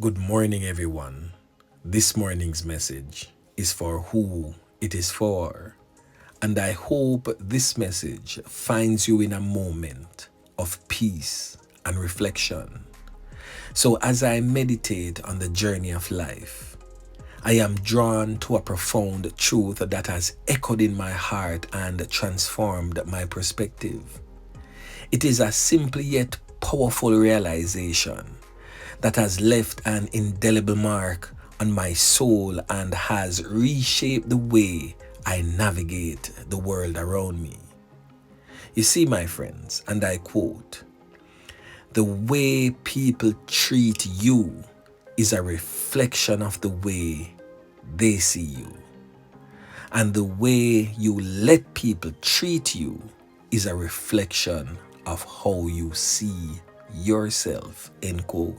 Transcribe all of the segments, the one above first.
Good morning, everyone. This morning's message is for who it is for. And I hope this message finds you in a moment of peace and reflection. So, as I meditate on the journey of life, I am drawn to a profound truth that has echoed in my heart and transformed my perspective. It is a simple yet powerful realization that has left an indelible mark on my soul and has reshaped the way I navigate the world around me. You see, my friends, and I quote, "The way people treat you is a reflection of the way they see you. And the way you let people treat you is a reflection of how you see yourself." End quote.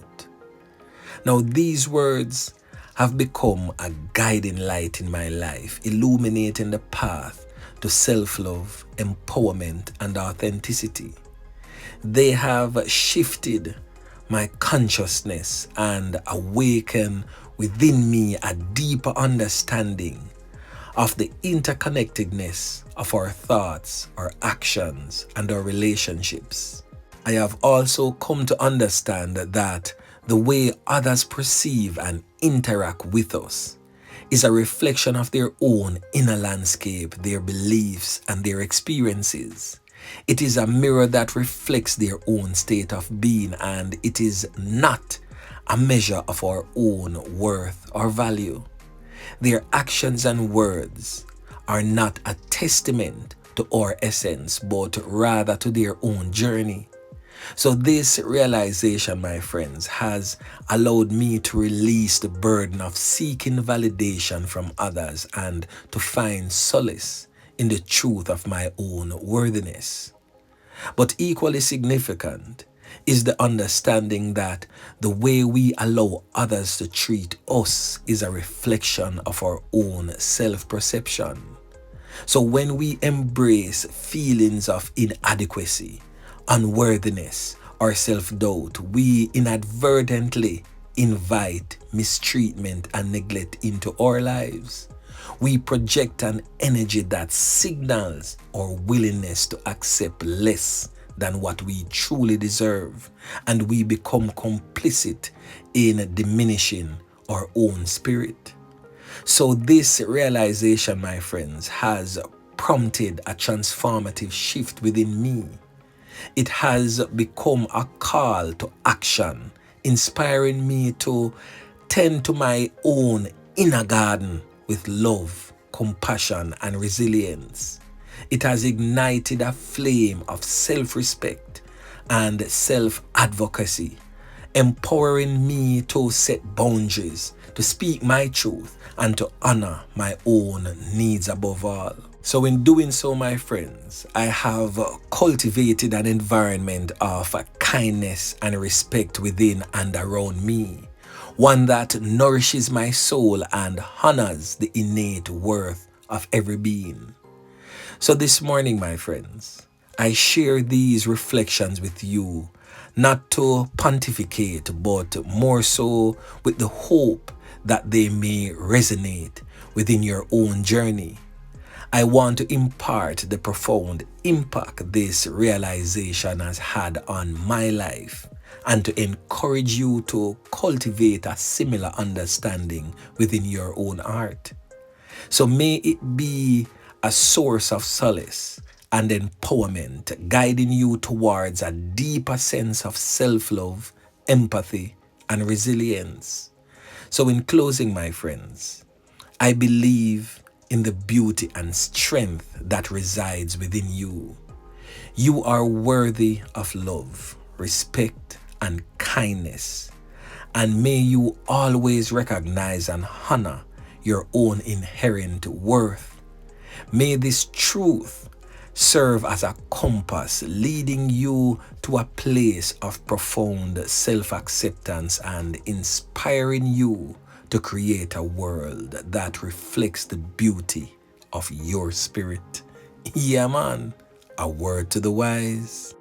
Now, these words have become a guiding light in my life, illuminating the path to self-love, empowerment, and authenticity. They have shifted my consciousness and awakened within me a deeper understanding of the interconnectedness of our thoughts, our actions, and our relationships. I have also come to understand that the way others perceive and interact with us is a reflection of their own inner landscape, their beliefs, and their experiences. It is a mirror that reflects their own state of being, and it is not a measure of our own worth or value. Their actions and words are not a testament to our essence, but rather to their own journey. So this realization, my friends, has allowed me to release the burden of seeking validation from others and to find solace in the truth of my own worthiness. But equally significant is the understanding that the way we allow others to treat us is a reflection of our own self-perception. So when we embrace feelings of inadequacy, unworthiness, or self-doubt, we inadvertently invite mistreatment and neglect into our lives. We project an energy that signals our willingness to accept less than what we truly deserve, and we become complicit in diminishing our own spirit. So this realization, my friends, has prompted a transformative shift within me. It has become a call to action, inspiring me to tend to my own inner garden with love, compassion, and resilience. It has ignited a flame of self-respect and self-advocacy, empowering me to set boundaries, to speak my truth, and to honor my own needs above all. So in doing so, my friends, I have cultivated an environment of kindness and respect within and around me, one that nourishes my soul and honors the innate worth of every being. So this morning, my friends, I share these reflections with you, not to pontificate, but more so with the hope that they may resonate within your own journey. I want to impart the profound impact this realization has had on my life and to encourage you to cultivate a similar understanding within your own heart. So may it be a source of solace and empowerment, guiding you towards a deeper sense of self-love, empathy, and resilience. So in closing, my friends, I believe in the beauty and strength that resides within you. You are worthy of love, respect, and kindness. And may you always recognize and honor your own inherent worth. May this truth serve as a compass leading you to a place of profound self-acceptance and inspiring you to create a world that reflects the beauty of your spirit. Yeah, man. A word to the wise.